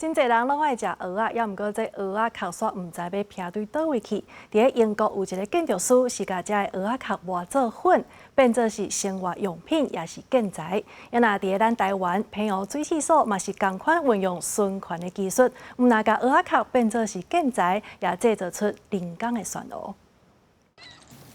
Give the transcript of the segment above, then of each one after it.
真侪人拢爱食蚵仔，也毋过这蚵仔壳煞毋知要撇对倒位去。伫英国有一个建筑师是甲这蚵仔壳磨做粉，变做是生活用品，也是建材。也若伫咱台湾澎湖水试所嘛是同款运用循环的技术，毋若甲蚵仔壳变做是建材，也制造出人工的旋螺。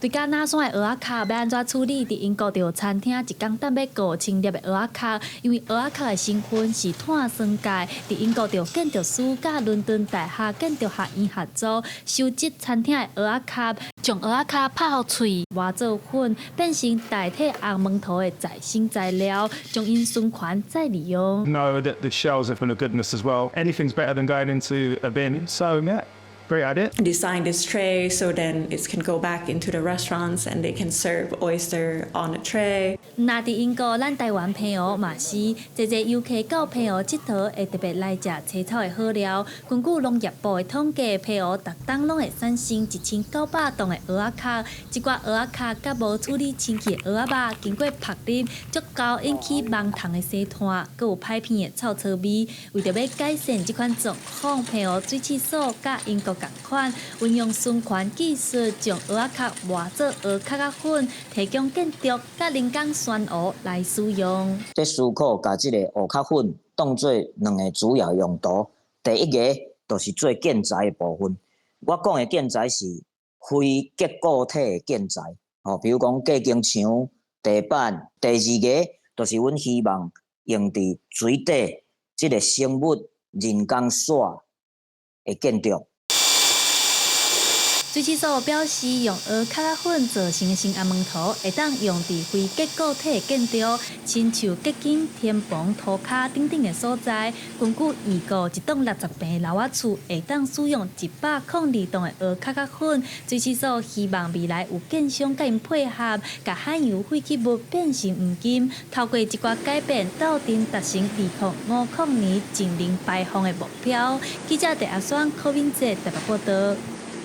对甲哪山的蚵仔壳要安怎处理？伫英国就有餐厅一工等要5000粒的蚵仔壳，因为蚵仔壳的成分是碳酸钙。伫英国就有建筑师甲伦敦大学建筑学院合作，收集餐厅的蚵仔壳，将蚵仔壳拍互脆，磨做粉，变成代替红毛头的再生材料，将因循环再利用。Know that the shells are full of goodness as well. Anything's better than going into a bin. So yeah. Great idea. Design this tray so then it can go back into the restaurants and they can serve oyster on a tray. 那伫英国，咱台湾澎湖嘛是，侪游客到澎湖佚佗会特别来食青草的好料。根据农业部的统计，澎湖逐冬拢会产生1900吨的蚵仔壳。一寡蚵仔壳甲无处理清气的蚵仔肉，经过曝晒，足够引起盲虫的洗炭，佮有歹片的臭臭味。为着要改善这款状况，澎湖水试所甲英国同款，运用循环技术，将蚵仔壳磨做蚵壳仔粉，提供建筑甲人工旋螺来使用。在思考把这个蚵壳粉当做两个主要用途。第一个就是做建材的部分。我讲的建材是非结构体的建材，比如讲隔间墙、地板。第二个就是阮希望用伫水底这个生物人工线的建筑。 水试所表示，用蚵壳仔粉做成的新红毛头，会当用伫非结构体的建筑，亲像隔间、天棚、涂骹等等的所在。根据预估，一栋60平的楼仔厝会当使用102吨的蚵壳仔粉。水试所希望未来有建商甲因配合，甲海洋废弃物变成黄金，透过一寡改变，斗阵达成2050年净零排放的目标。记者陈阿选、柯敏哲台北报道。